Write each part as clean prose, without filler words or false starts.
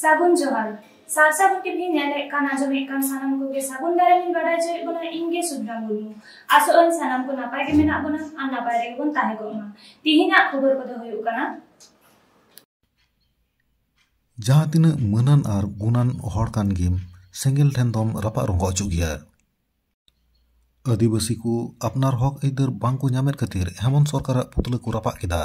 सागुन जोहार सारसागुन के भी नेले कान आजमे कान सानम को के सागुन दारे मिल बड़ा जे बना इंगे सुद्रा मुर्मू आसोन सानम को नापाय के मेना बना आन नापाय रे बन ताहे को मा तिहिना खबर को होय उकाना जहाँ तिना मनान आर गुनान हर कान गेम सेंगेल ठेन दम रपा रंग अचुक गया आदिवासी को अपनार हक ऐदर बांग को ᱧᱟᱢᱮᱫ खातिर हेमंत सरकार पुतला को रपा केदा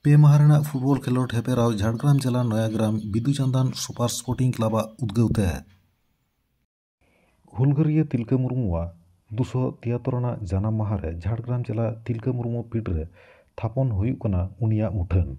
पे माह फुटबल खेलोड हेपेराव झाड़ग्राम जिला नयाग्राम बिदुचांदन सुपार स्पोर्टिंग क्लब उद्गवते हुलगरिया तिलका मुर्मुआ 273 जानाम माह झाड़ग्राम जिला तिलका मुर्मू पीठ रे थापन हुयुक कना उनिया मुठन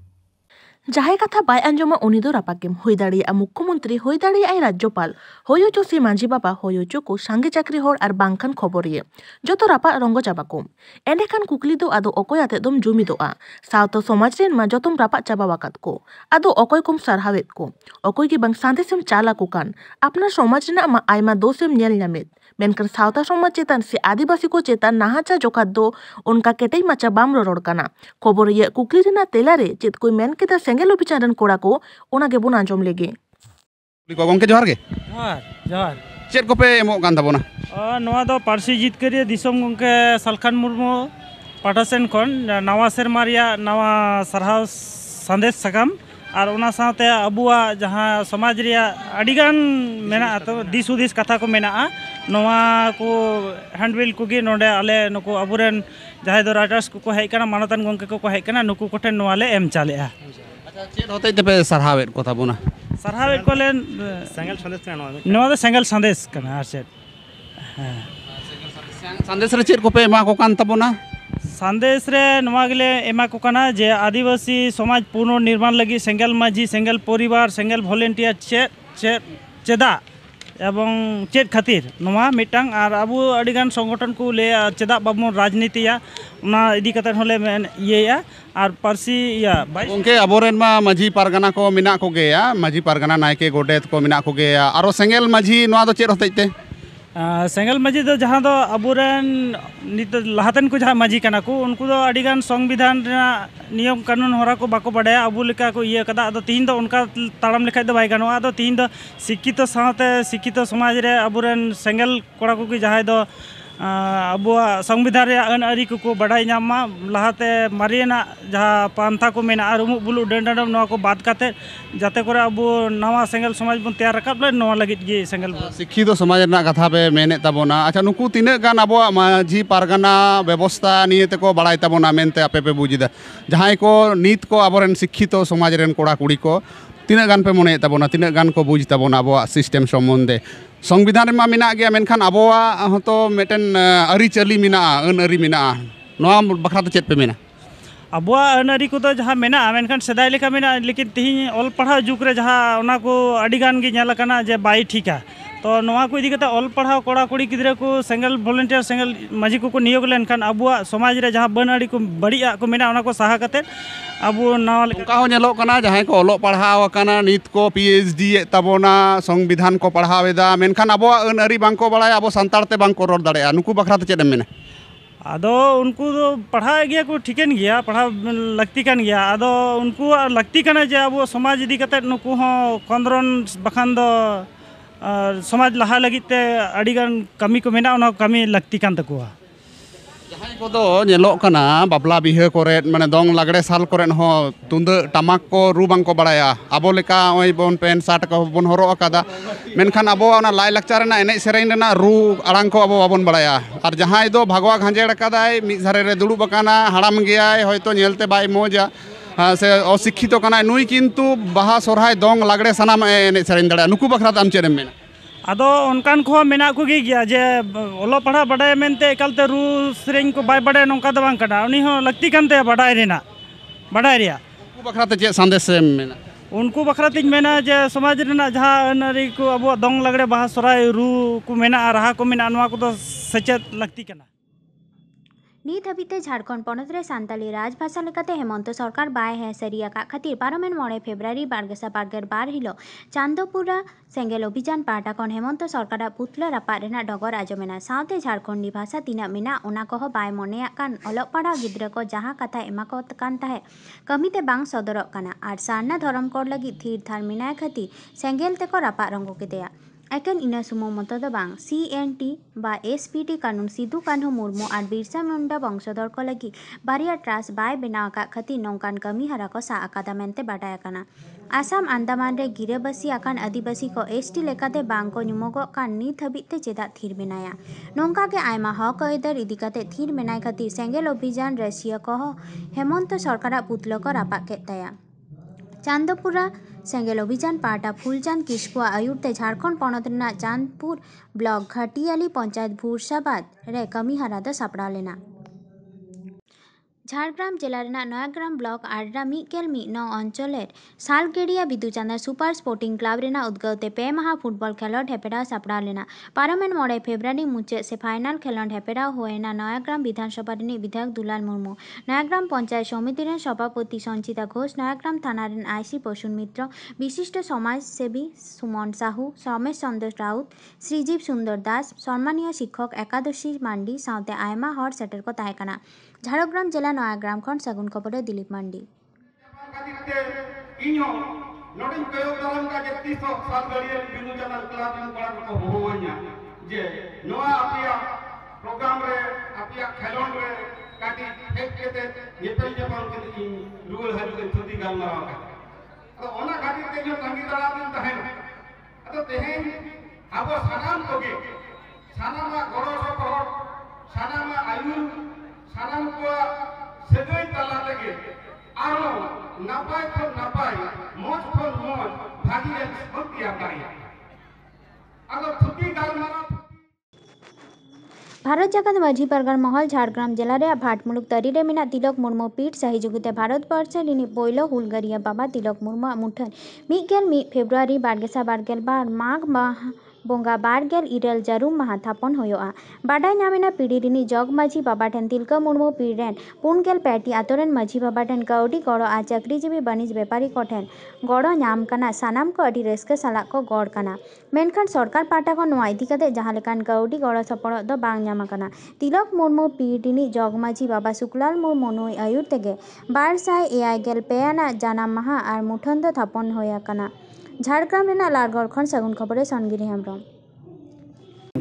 जहाय कथा बाय आंजमा उनी दो रापाकेम होय दाड़िया मुख्यमंत्री होय दाड़िया राज्यपाल होयोचो से मांझी बाबा होयोचो को सांगे चाकरी होड़ आर बांखान खबरिये जतो रापा रंग चाबाको एंडेखान कुकली दो आदो अकोय आते दम जुमिदोआ सावतो समाज रेन मा जतम रापा चाबा वाकात को आदो अकोय कोम सारहावेत को अकोय की बांग सांदेसेम चाला को कान अपना समाज रेना मा आयमा दोसेम नेल ᱧᱟᱢᱮᱫ मेनकर सावता समाज चेतन से आदिवासी को चेतन नाहाचा जोखात दो उनका केटेज माचा बाम रोड काना खबरिये कुकली रेना तेलारे चेत कोई मेन केदा सेंगेल ऑफिसर रन कोड़ा को ओना गे बुन आंजम लेगे गोंके जोहार गे जोहार चेत को पे एमो कान ताबोना नवा दो पारसी जितकरिया दिसम गोंके सालखान मुर्मू पाठासेन खन नवा सेरमा रिया नवा सरहाव संदेश सकाम और उना साथे अबुआ जहाँ समाज रिया अडिगान मेना तो दिस हुदिस कथा को मेना नवा को हैंडबिल को गे नोडे आले नुको अबुरेन जहां दो राइटर्स को हेज कना मानतान गोंके को हेज कना नुको कोठेन नवा ले एम चालेआ अच्छा चेत होते ते पे सरहावेत को ताबोना सरहावेत को लेन सेंगल संदेश कना नवा दो सेंगल संदेश कना आर चेत संदेश रे चेत को पे मा को कान ताबोना संदेश रे नवा गेले एमा को कना जे आदिवासी समाज पुनर्निर्माण लगी सेंगल माझी सेंगल परिवार सेंगल वॉलंटियर चेदा एवं चेद खातिर नवा मिटांग आर अबु अडिगान संगठन को ले चेदा बाबू राजनीतिया उना इदी कतर होले इया आर पारसी या गोंके अबोरेन मा माझी पारगाना को मिना को गेया माझी पारगाना नायके गोडेत को मिना को गेया आरो सेंगल माझी नवा दो चेद होतैते सेंगल माझी दो जहाँ दो अबुरेन नित लहातन को जहाँ माझी कना को उनको दो अडिगान संविधान नियम कानून होरा को बाको बड़ाया अबु लेका को इया कदा दो तीन दो उनका ताड़म लेखा दो बाय गानोआ दो तीन दो शिक्षित साथे शिक्षित समाज रे अबुरेन सेंगल कोड़ा को की जहाँ दो अबुआ संविधान रे अन अरी को बड़ाई नामा लहाते मारियना जहाँ पांथा को मेना आर उमुक बुलु डंडम नवा को बात काते जाते करे अबु नवा सेंगल समाज बन तैयार रकाब ले नवा लगित गे सेंगल शिक्षित समाज ना कथा पे मेने ताबोना अच्छा नुकु तिने गान अबुआ माझी पारगाना व्यवस्था निये ते को बड़ाई ताबोना मेनते आपे पे बुजिदा जहां को नीत को अबोरेन शिक्षित समाज रेन कोड़ा कुड़ी को तिने गान पे मने ताबोना तिने गान को बुझ ताबोना अबुआ सिस्टम सम्बन्धे संविधान मा मिना गया मेनखान अबुआ हतो मेटेन अरी चली मिना अन अरी मिना नवा बखरा तो चेत पे मेना अबुआ अन अरी को तो जहाँ मेना मेनखान सदाय लेका मेना लेकिन तिहिं ऑल पढ़ा जुग रे जहाँ ओना को अडिगान गे नेल काना जे बाई ठीका तो नवा को इदी कते ऑल पढ़ा कोड़ा कुड़ी गिद्रा को सेंगल वॉलंटियर सेंगल माझी को नियोग लेनखान अबुआ समाज रे जहाँ बन अड़ी को बड़िया को मेना ओना को सहा कते अबु नवा उनका हो नेलो कना जहां को ओलो पढ़ाव कना नित को पीएचडी ताबोना संविधान को पढ़ावेदा मेनखान अबुआ अन अरी बांको बड़ाय अबो संतारते बांको रोड दाड़े नुकु बखरा ते चेदम मेना आदो उनको तो पढ़ा गया को ठिकन गया पढ़ा लगती कान गया आदो उनको लगती कना जे अबो समाज इदी कते नुकु हो कंद्रन बखान दो समाज लहा लगिते अडिगान कमी को मेना ओना कमी लगती कान तकुआ जहां को दो नेलो कना बाबला बिहे करे माने दंग लागड़े साल करे हो तुंद टमाक को रू बांग को बड़ाया अबो लेका ओय बोन पेन शर्ट को बोन हरो अकादा मेनखान अबो ओना लाय लक्चर ना एने सेरेन ना रू अड़ांग को अबो बाबन बड़ाया और जहां दो भगवा घांजेड़ कदाय मि धारे रे दुड़ुब बकाना हड़ाम गयाय होयतो नेलते बाय मोजा से अशिक्षित कना नुई किंतु बाहा सोरहाय दंग लागड़े सनाम एने सेरेन दड़ा नुकु बखरा ताम चेरम मेना आदो उनकान को मेना को गया जे ओलो पढ़ा बड़ाय मेनते एकालते रू सेरेन को बाय बड़ाय नोंका दो बांग कना उनी हो लगती कानते बड़ाय रेना बड़ाय रिया उनको बखरा ते चे संदेश मेना उनको बखरा तिन मेना जे समाज रेना जहां अनरी को अबो दंग लगड़े बाहा सोराय रू को मेना रहा को मेना नवा को तो सचेत लगती कना नीत हबीते झारखंड पनत रे सान्ताली राजभाषा लेकाते हेमंत सरकार बाय हे सरिया का खातिर पारमेन 9 फेब्रुआरी 2022 हिलो चांदोपुरा सेंगेल अभियान पाटा खन हेमंत सरकार पुतला रापा रेना डगर आजमेना साउते झारखंडी भाषा तीना मेना ओना कह बाय मनेया कान अलग पढ़ा गिद्रा को जहां कथा एमा को कान ताहे कमीते बांग सदरक काना आर सारना धरम कोड लगी थीर थार मेना खातिर सेंगेल ते को रापा रंगो केदेया एकेन इना सुमो मत दो बांग CNT बा SPT कानून सिदु कान्हु मुर्मू और बिरसा मुंडा वंशधर को लगी बारिया ट्रास बाय बेनाव का खती नौकान कमी हरा को सा आकादा मेनते बाडाय काना आसाम अंडमान रे गिरेबासी आकान आदिवासी को ST लेकाते बांग को नुमगो कान नीत हबीते चेदा थीर मेनाया नौका के आयमा हक अयदर इदिकाते थीर मेनाय खातिर सेंगेल अभियान रसिया को हेमंत सरकार पुतला को रापा केताया चांदपुरा सेंगेल अभियान पाटा फुलचांद किस्कुआ आयुरते झारखंड पनत रेना चांदपुर ब्लॉक घाटियाली पंचायत भूरसाबाद रे कमी हरा दो सापड़ा लेना झारग्राम जिला रेना नयाग्राम ब्लॉक आड्रा मिकेल नौ अंचलेर सालगेड़िया बिदुचांदा सुपर स्पोर्टिंग क्लब रेना उद्गवते पे माहा फुटबॉल खेलोड हेपेड़ा सापड़ा लेना पारमेन 9 फेब्रुआरी मुचाद से फाइनल खेलोड हेपेड़ा होएना नयाग्राम विधानसभा रेनी विधायक दुलाल मुर्मू नयाग्राम पंचायत समिति रेन सभापति संचिता घोष नयाग्राम थाना रेन IC पशुन मित्र विशिष्ट समाज सेवी सुमन साहू रमेश चंद्र राउत श्रीजीव सुंदर दास सम्मानीय शिक्षक एकादशी मांडी साउते आयमा हर सेटर को ताहेकाना झारग्राम जिला नयाग्राम खन सगुन खबर दिलीप मांडी प्रोग्राम रे अपिया खेलोन रे काटी फेक केते येपल जबान के रुल हरु के थुदी गालमा तो ओना खातिर के जो संगी दला दिन तहन तो तेहेन आबो सानाम कोगे सानामा गरो सपहर सानामा आयु सानाम को सेगई तला लगे आरो नापाय खन नापाय मोज खन मोज भागी एन भक्तिया करिया अगर थुदी गालमा भारत जाकात माझी परगण महल झारग्राम जिला रे भाटमुलुक तरी रे मेना तिलक मुर्मू पीठ सहयोगिते भारत वर्ष रिनी पोइलो हुलगारिया बाबा तिलक मुर्मू मुठन 1 फेब्रुआरी 2022 माघ बोंगा 12 जारुम माहा थापन होयोआ बाडाय नामेना पीढ़ी रिनी जग माझी बाबा ठेन तिलका मुर्मू पीढ़ेन 4 पेटी आतोरेन माझी बाबा ठेन कौडी गड़ो आ चाकरीजीवी बनिज व्यापारी को ठेन गड़ो नाम कना सानाम को अडी रेस्का साला को गड़ कना मेनखान सरकार पाटा को नोआ इदी कते जहां लेकान कौडी गड़ो सपड़ दो बांग नाम कना तिलक मुर्मू पीढ़ी जग माझी बाबा सुकलाल मुर्मू नुई आयुर तेगे 1256 आना जानाम माहा और मुठन दो थापन होया कना झारग्राम रेना लालगढ़ खन सगुन खबर सनगिरी हेम्ब्रम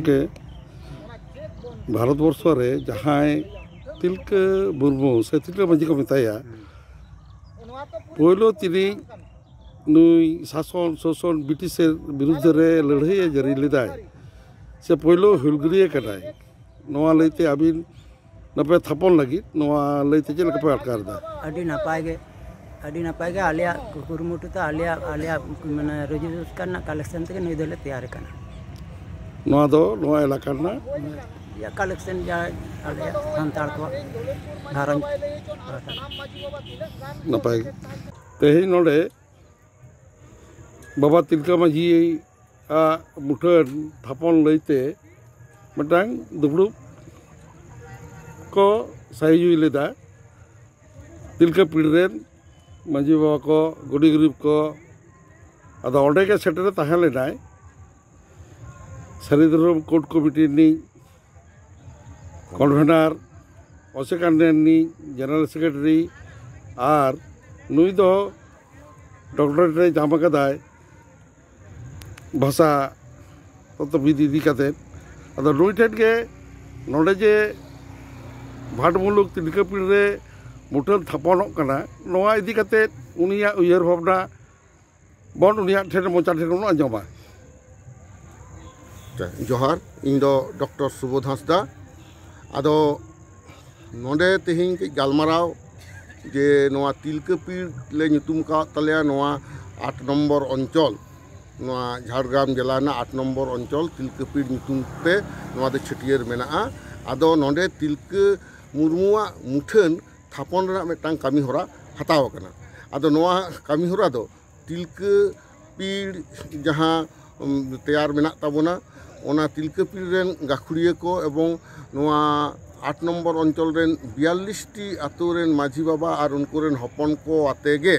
के भारतवर्ष रे जहां तिलका मुर्मू से तिलका माझी को मेताया पोलो तिनी नुई शासन शोषण ब्रिटिश विरुद्ध रे लड़ाई जारी लेदाय से पोलो हुलगरिया कनाय नोआ लैते आबिन नपे थापन लगी नोआ लैते चेल का अटकार दा अड़ी नपाय गे आलिया कुरुमुटु तो आलिया माने रजिस्ट्रेशन ना कलेक्शन ते नई दले तैयार करना नोआ दो नोआ इलाका ना या कलेक्शन जा आलिया संताल को धारन नपाय तेही नोडे बाबा तिलका माझी आ मुठन थापन लैते मटांग दुबड़ू को सहयोग लेदा तिलका पीढ़रेन माझी बाबा को गुडी गरीब को अदा ओडे के सेटर ताहे लेनाय सारिधरम कोर्ट कमिटी नि कन्वेनर असेकांडेन नि जनरल सेक्रेटरी आर नुई दो डॉक्टरेट रे जाम कदाय भाषा तो विधि इदी काते अदा नुई ठेन के नोडे जे भाटमुलुक तिलका पीढ़रे मुठन थापनों कना नोआ इदी काते उनिया उयहर भावना बन उनिया ठेन मोचा ठेन आंजमा जोहार इन दो डॉक्टर सुबोध हांसदा आदो नोडे तेहिं के गालमाराव जे नोआ तिलका पीढ़ ले नुतुम का तलेया नोआ 8 नंबर अंचल नोआ झारग्राम जिला ना 8 नंबर अंचल तिलका पीढ़ नुतुम पे नोआ दे छटियर मेना आदो नोडे तिलका मुर्मुआ मुठन थापन रना मेटांग कामी होरा हताव कना आदो नोआ कामी होरा दो तिलका पीढ़ जहां तैयार मेना ताबोना ओना तिलका पीढ़ रेन गाखुड़िया को एवं नोआ 8 नम्बर अंचल रेन 42टी आतु रेन माझी बाबा और उनको रेन हपन को आतेगे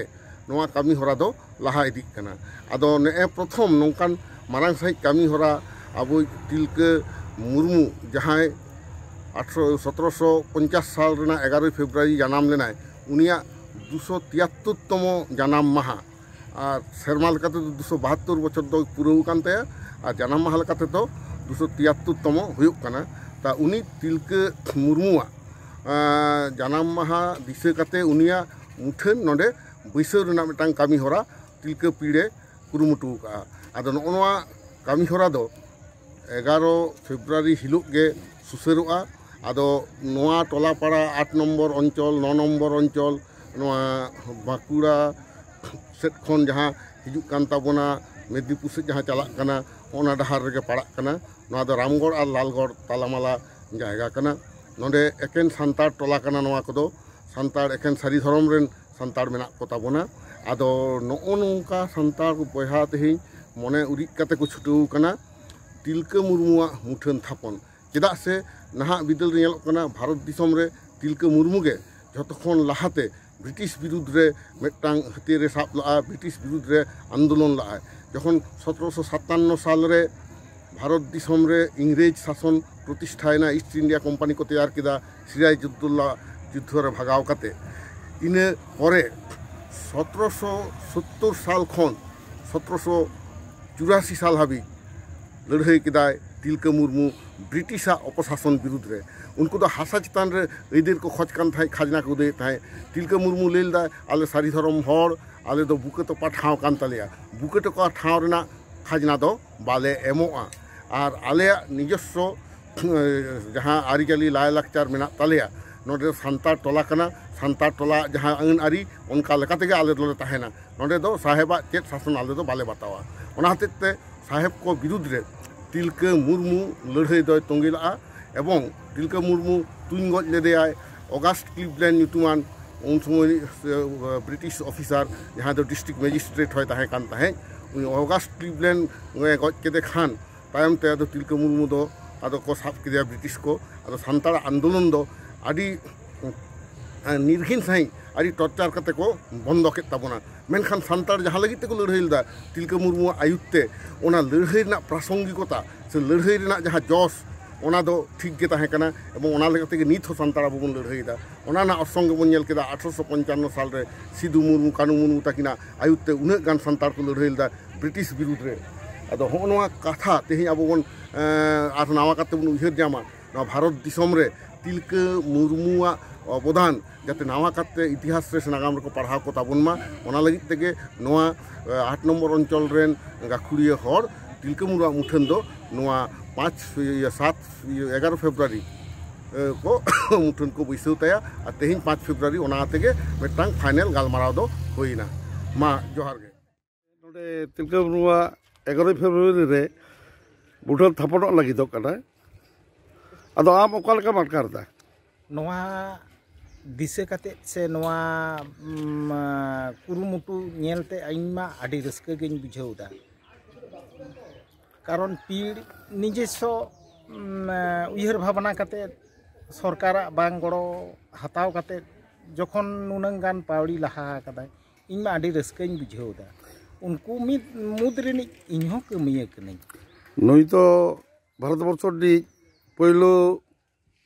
नोआ कामी हरा दो लाहा इदिक कना आदो ने प्रथम नोंकान मारांग सहित कामी हरा अब तिलके मुर्मू जहाँ 1750 साल रेना 11 फेब्रुआरी जनाम लेना उनिया 273तम जनाम माहा और सेरमा लेकाते 272 बछर दो पुरौ कान तया और जनाम माहा लेकाते तो 273तम हुयुक कना ता उनी तिलके मुर्मुआ जनाम माहा दिसे काते उनिया मुठन नोडे बैसो रेना मिटांग कामी हरा तिलके पीड़े कुरुमुटु का आदो नोआ कामी हरा दो 11 फेब्रुआरी हिलुक गे सुसेरुआ आदो नोआ टोलापाड़ा 8 नम्बर अंचल 9 नम्बर अंचल नोआ बाकुड़ा सेट खन जहाँ हिजुक कान ताबोना मेदिनीपुर से जहाँ चलाक कना ओना डहार रेगे पड़ाक कना नोआ दो रामगढ़ और लालगढ़ तालामाला जायगा कना नोडे एकेन सान्ताड़ टोला कना नोआ कोदो सान्ताड़ एकेन सारी धरम रेन सान्ताड़ मेनाक को ताबोना आदो नोओ नोंका सान्ताड़ बयहा तेहिं मने उरिक काते को छुटू कना तिलके मुर्मुआ मुठन थापन चेदा से नहा बिदल रे नेलोकना भारत दिसम रे तिलके मुर्मू गे जतखन लाहाते ब्रिटिश विरुद्ध रे मेटांग हथियारे साब ला ब्रिटिश विरुद्ध रे आंदोलन ला जखन 1757 साल रे भारत दिसम रे इंग्रेज शासन प्रतिष्ठायना ईस्ट इंडिया कोम्पानी को तैयार किदा सिराजुद्दौला युद्ध रे भागाव काते इने परे 1770 साल खन 1784 साल हाबी लड़ाई किदाय तिलके मुर्मू ब्रिटिशा अपशासन विरुद्ध रे उनको तो हासा चितान रे एदेर को खोज कान थाय खाजना को दे थाय तिलके मुर्मू लेलदा आले सारी धरम हर आले दो बुके तो पाठाव कान तलिया बुके तो का ठाव रेना खाजना दो बाले एमोआ और आले निजस्व जहाँ आरिचाली लाय लाकचार मेना तलिया नोडे सान्ताड़ टोला कना सान्ताड़ टोला जहाँ आइन आरी उनका लेकातेगे आले दोले ताहेना नोडे दो साहेबा चेत शासन आले दो बाले बतावा ओना हतेते साहेब को विरुद्ध रे तिलके मुर्मू लड़ाई दो तंगिला एवं तिलके मुर्मू तुन गज लेदेयाय अगस्ट क्लिवलैंड ᱧᱩᱛᱩᱢᱟᱱ उन समय ब्रिटिश ऑफिसर जहाँ दो डिस्ट्रिक्ट मजिस्ट्रेट होय ताहे कान ताहे उन अगस्ट क्लिवलैंड गज केदे खान तायम ते आदो तिलके मुर्मू दो आदो को साब केदिया ब्रिटिश को आदो सान्ताड़ आंदोलन दो आदि निर्घिन सही आदि टर्चार कते को बंद के ताबोना मेनखान सान्ताड़ जहाँ लगी को लड़ाई लेदा तिलके मुर्मू आयुते ओना लड़ाई रेना प्रासंगिकता से लड़ाई रेना जहाँ जस ओना दो ठीक गे ताहे कना एवं ओना लेकाते गे नित हो सान्ताड़ आबो बन लड़ाईदा ओना ना असंग बन नेल केदा 1855 साल रे सिदु मुर्मू कानू मुर्मू ताकिना आयुते उना गान सान्ताड़ को लड़ाई लेदा ब्रिटिश विरुद्ध रे आदो होनवा कथा तेहि आबो बन आर नावा काते बन उयहर जामा ना भारत दिसम रे तिलके मुर्मुआ अवदान जाते नावा काते इतिहास रे नागाम रे को पढ़ाव को ताबोनमा ओना लगित तेगे नोआ 8 नम्बर अंचल रेन गाखुड़िया हर तिलके मुर्मुआ मुठन दो नोआ 11 फेब्रुआरी को मुठन को बैसौ ताया और तेहिं 5 फेब्रुआरी ओना तेगे मेटांग फाइनल गालमाराव दो होइना मा जोहार गे नोडे तिलके मुर्मुआ 11 फेब्रुआरी रे मुठन थापन लगी दो कना आदो आम ओका लेका माटकार दा नोआ दिसे काते से नोआ कुरुमुटु नेलते आइमा आडी रस्के गेन बुझाउदा कारण पीड़ निजेस्व उयहर भावना काते सरकार बांग गड़ो हताव काते जखन नुनंग गान पावड़ी लहा कदा इनमा आडी रस्केኝ बुझाउदा उनको मुद रेनि इनहो कमिया कनै नई तो भारतवर्ष दी पहिलो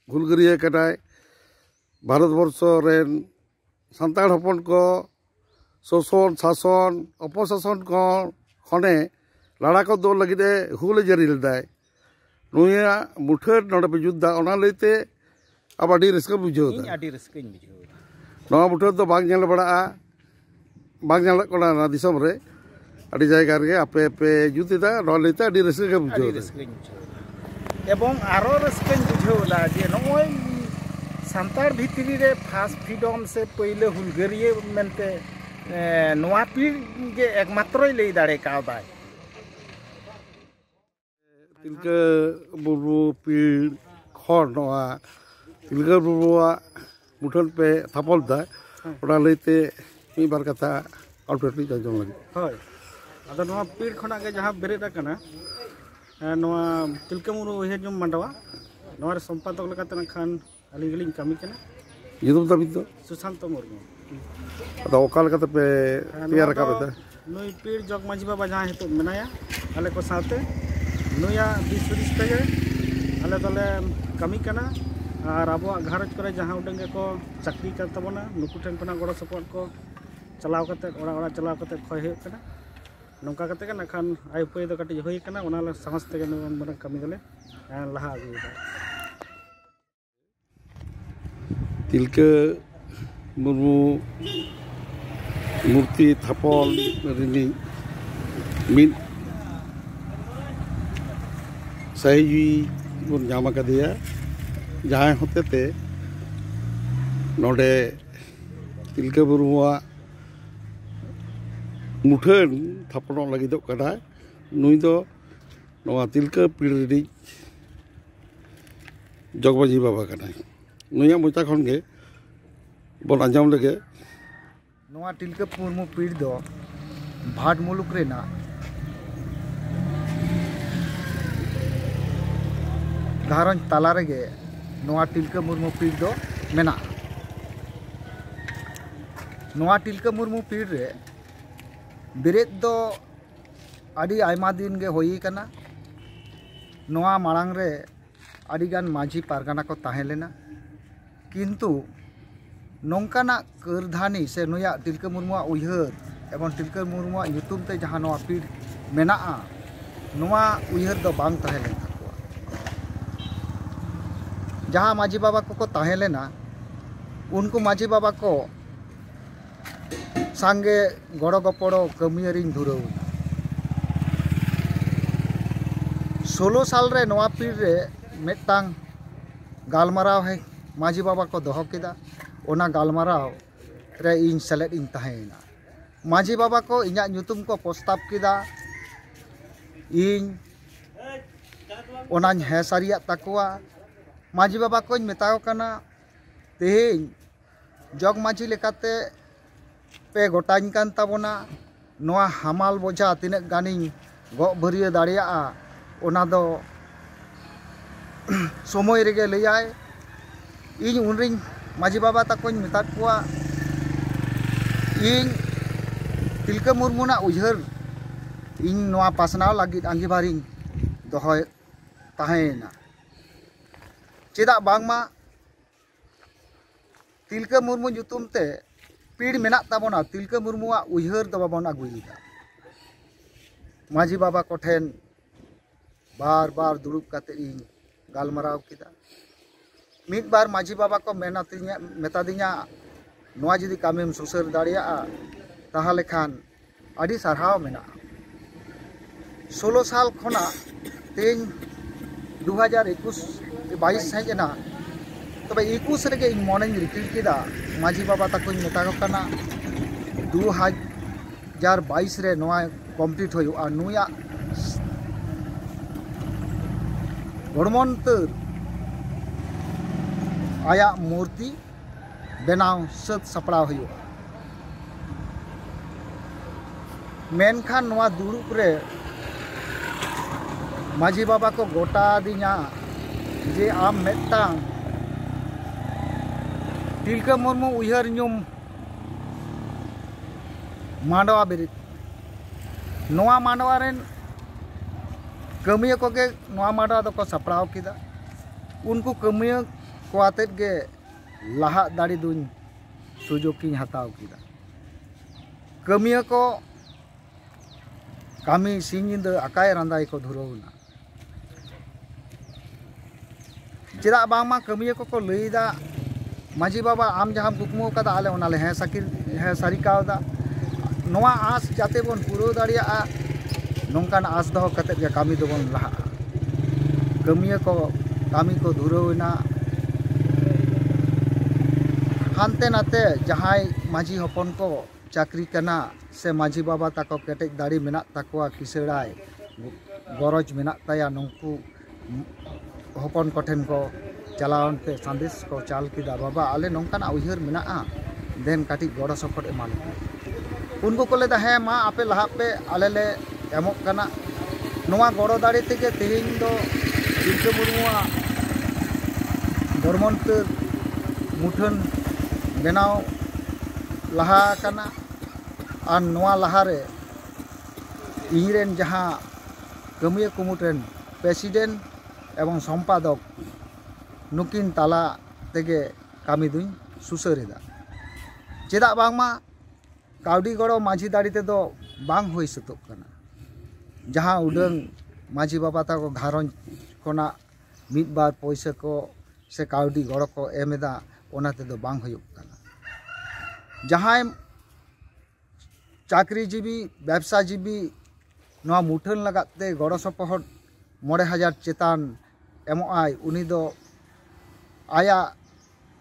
हुलगारिया कटाय भारतवर्ष रेन सान्ताड़ हपन को शोषण शासन अपशासन को खने लड़ा को दो लगी हुल जारी लेदाय नुया मुठर नोडे पे जुद्दा ओना लेते अब आडी रस्का बुझाउदा आडी रस्काኝ बुझाउदा नोआ मुठर तो बाग नेल बड़ा बाग नेल कोना ना दिसम रे आडी जायगा रे आपे पे जुतिदा नो लेते आडी रस्का बुझाउदा एवं आरो रस्काኝ बुझाउला जे नोय सान्ताड़ भितरी रे फास्ट फ्रीडम से पहले हुलगारिया मेनते नोआ पीड़ जे एकमात्र लई दाड़े कावदाय तिलके मुर्मू पीड़ खर नोआ तिलके मुर्मुआ मुठन पे थापल दा ओना लेते मी बार कथा आउटलेट जजम लगी होय आदो नोआ पीड़ खना के जहां बेरेदा कना नोआ तिलके मुर्मू उयहर जम मांडवा नोआ रे संपादक लेकाते Khan aling geling kami kena. Nyutum tapi itu. Susanto Murmu. Atau okal kata pe tiar ka beta. Nui pir jog maji baba jahan hitu menaya. Ale ko saate. Nuya disuris tege. Ale tole kami kena. Ar abuak gharaj kore jahan udang ko chakri kan tabona nuku ten pena goro support ko चलाव करते ओरा चलाव करते खय हे कना नोंका करते कना खान आई पे तो कटी होई कना ओना समझते के मन कमी दले लहा आगु तिलका मुर्मू मूर्ति थापल रिनी मिन सही बन जामा कदिया जहां होते ते नोडे तिलका मुर्मुआ मुठन थापन लगी नुई दो तिलका पीढ़ी जगमाजी बाबा नुया मोचा खन गे बन आंजम लगे तिलका मुर्मू पीढ़ी दो भाट मुलुक रेना घारंज ताला रेगे तिलका मुर्मू पीढ़ी दो मेना तिलका मुर्मू पीढ़ी रे बिरेत दो आदि आयमा दिन गे होई कना नोआ मांग रे आदि गान माझी पारगाना को ताहेलेना किंतु नोंकाना करधानी से नुया तिलका मुर्मुआ उयहर एवं तिलका मुर्मुआ युतुम ते जहां नोआ पीढ़ मेनाआ नोआ उयहर दो बांग ताहेलेना जहां माझी बाबा को ताहेलेना उनको माझी बाबा को सांगे गड़ो गपड़ो कमियरिंग धुरव 16 साल रे नवा पीढ़ रे मेटांग गालमाराव है माझी बाबा को दोहो केदा ओना गालमाराव रे इन सेलेद इन ताहेना माझी बाबा को इन्या ᱧᱩᱛᱩᱢ को प्रस्ताव केदा इन ओना हे सारिया तकुआ माझी बाबा को मेताओ कना तेहेñ जग माझी लेकाते पे गोटाñ कान ताबोना नोआ हमाल बोझा तिने गानिñ गो भरिया दाड़िया ओना दो समय रेगे लैयाय इन उनरिñ माझी बाबा ताकोñ मेताद कुआ इन तिलका मुर्मुना उयहर इन नोआ पासनाव लागिद आंगिभारिñ दोहोय ताहेना चेदा बांगमा तिलका मुर्मू ᱧᱩᱛᱩᱢ ते पीढ़ मेना ताबोना तिलका मुर्मुआ उयहर दो बाबन आगुईदा माझी बाबा कोठेन बार बार दुड़ुब काते इन गालमाराव किदा मिद बार माझी बाबा को मेतादिया नोआ जुदी कामेम सुसर दाड़िया ताहले खान आदि सारहाव मेना 16 साल खना तेन 2021-22 हेजना तबे 21 रेगे इन मने रिकिल किदा माझी बाबा ताकोñ मेताको कना 2022 रे नोआ कमप्लीट होयुआ नुया गड़मंतर आया मूर्ति बनाव सत सपड़ाव होयुआ मेनखान नोआ दुड़ुब रे माझी बाबा को गोटा दिया जे आम मेटांग तिलका मुर्मू उयहर ᱧᱩᱢ मांडवा बेरित नोआ मांडवा रेन कमिया को के नोआ मांडवा दो को सपड़ाव किदा उनको कमिया को आतेत गे लाहा दाड़ी दुñ सुजोग की हताव किदा कमिया को कामी सिंगिंद अकाय रंदाई को धुरवना चेदा बांगमा कमिया को लईदा माझी बाबा आम जहाँ कुकमु कदा आले ओनाले हे सारी कावदा नोआ आस जाते बन पुरो दाड़िया नोंकान आस दो कते गे कामी दो बन लहा कमिया को कामी को धुरवना हानते नाते जहां माझी हपन को चाकरी कना से माझी बाबा ताको केटेज दाड़ी मेना ताकोआ किसड़ाय गरज मेना ताया नंकु हपन कोठेन को चलावन पे संदेश को चाल किदा बाबा आले नोंकाना उयहर मेना देन काटी गड़ो सपोर्ट एमान उनको को लेदा है मा आपे लहा पे आले ले एमोक कना नोआ गड़ो दाड़ी तेगे तेहेñ दो तिलका मुर्मुआ गड़मंतर मुठन बेनाव लहा कना और नोआ लहारे इरेन जहाँ कमिया कुमुटेन प्रेसिडेंट एवं सम्पादक नुकिन ताला तेगे कामी दुई सुसरेदा चेदा बांगमा काउडी गड़ो माझी दाड़ी तेदो बांग होई सतोक कना जहाँ उडंग माझी बाबा ताको घारों कोना मिद बार पैसा को से काउडी गड़ो को एमेदा ओना तेदो बांग होयुक कना जहाँ चाकरीजीवी व्यवसायजीवी नवा मुठन लगाते गड़ो सपोहट 9,000 चेतान एमो आय उनी दो आया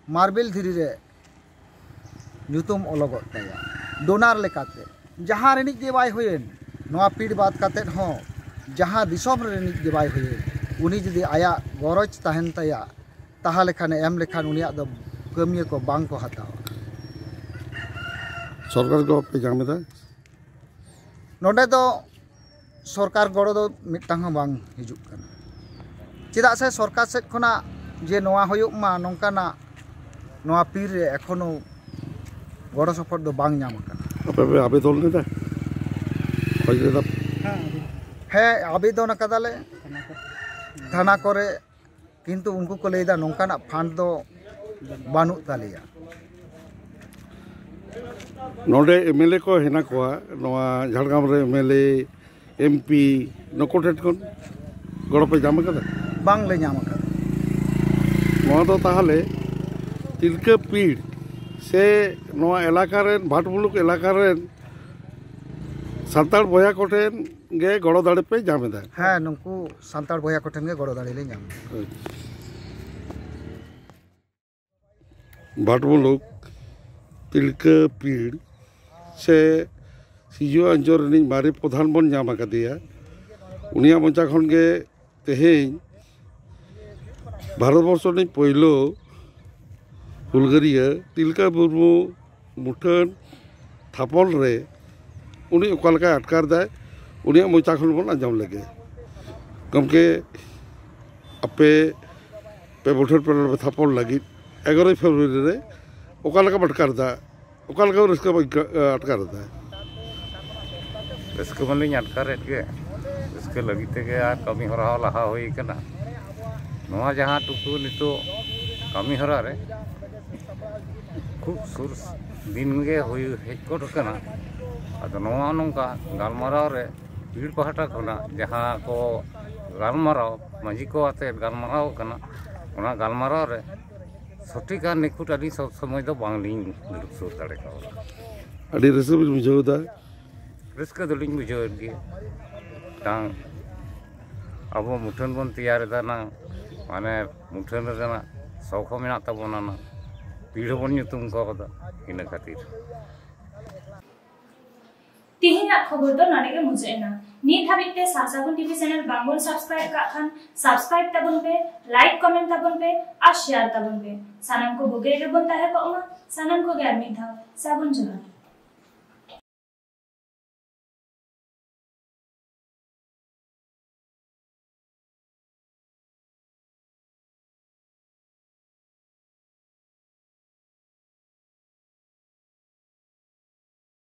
मार्बल धीरी रे ᱧᱩᱛᱩᱢ ᱚᱞᱚᱜᱚᱜ ᱛᱟᱭᱟ ᱰᱳᱱᱟᱨ ᱞᱮᱠᱟᱛᱮ ᱡᱟᱦᱟᱸ ᱨᱤᱱᱤᱡ ᱜᱮ ᱵᱟᱭ ᱦᱩᱭᱮᱱ ᱱᱚᱣᱟ ᱯᱤᱲ ᱵᱟᱫ ᱠᱟᱛᱮᱫ ᱦᱚᱸ ᱡᱟᱦᱟᱸ ᱫᱤᱥᱚᱢ ᱨᱤᱱᱤᱡ ᱜᱮ ᱵᱟᱭ ᱦᱩᱭᱮᱱ उनी जुदी आया गरज तहन तया ताहले खाने एम लेखान उनिया दो कमिया को बांग को हतावा सरकार को पे जामेदा नोडे दो सरकार गड़ो दो मिटांग बांग हिजुक कना चेदा से सरकार से खना जे नोआ होयुक मा नोंकाना नोआ पीर रे एखोनो गड़ो सपोर्ट दो बांग ᱧᱟᱢ कना आपे आवेदन लेदा खोज लेदा है आवेदन कदाले थाना करे किंतु उनको को लेदा नोंकाना फंड दो बानु तालिया नोडे एमएलए को हेना कोआ नोआ झारग्राम रे एमएलए एमपी नकोटेट कोन गड़ो पे जाम कदा बांग ले ᱧᱟᱢ कदा नोआ दो ताहले तिलका पीड़ से नोआ इलाका रे भाटमुलुक इलाका रे सान्ताड़ बया कोठेन गे गड़ो दाड़े पे जामेदा हाँ नुकु सान्ताड़ बया कोठेन गे गड़ो दाड़े ले ᱧᱟᱢ भाटमुलुक तिलका पीड़ से सिजु अंजोर रिनिज मारे प्रधान बन ᱧᱟᱢ आकादिया उनिया मोचा खन गे तेहेñ भारत वर्ष नि पहिलो हुलगारिया तिलका मुर्मू मुठन थापन रे उनी ओकालका अटकार दाय उनिया मोचा खन बन आंजम लगे गमके अपे पे मुठन पर थापन लगी 11 फरवरी रे ओकालका अटकार दा ओकालका रस्का अटकार दा रस्का मलिन अटकार के रस्का लगी तेगे आ कमी हरा लहा होई कना नोआ जहां टुकु नितो कमी हरा रे खूब सुर दिन गे होई हेकोट कना अद नोआ नोंका गालमाराव रे पीड़ पहाटा खना जहां को गालमाराव मांझी को आते गालमाराव कना ओना गालमाराव रे सटीक आ निकुट आदि सब समय दो बांगलिन सुर दाड़े का आदि रस्का बुझावदा रस्का दलिन बुझाव गे तांग अब मुठन बन तैयार दा ना माने मुठन रेना सौख मेना तबोना ना पीड़ बन ᱧᱩᱛᱩᱢ को कदा इन खातिर तिहिना खबर दो नडेगे मुजेना नीट हाबिते सासागुन टीवी चैनल बांगबन सब्सक्राइब का खान सब्सक्राइब तबन पे लाइक कमेंट तबन पे और शेयर तबन पे सानम को बुगे गे बनता है को सानम को गैर में था साबुन जला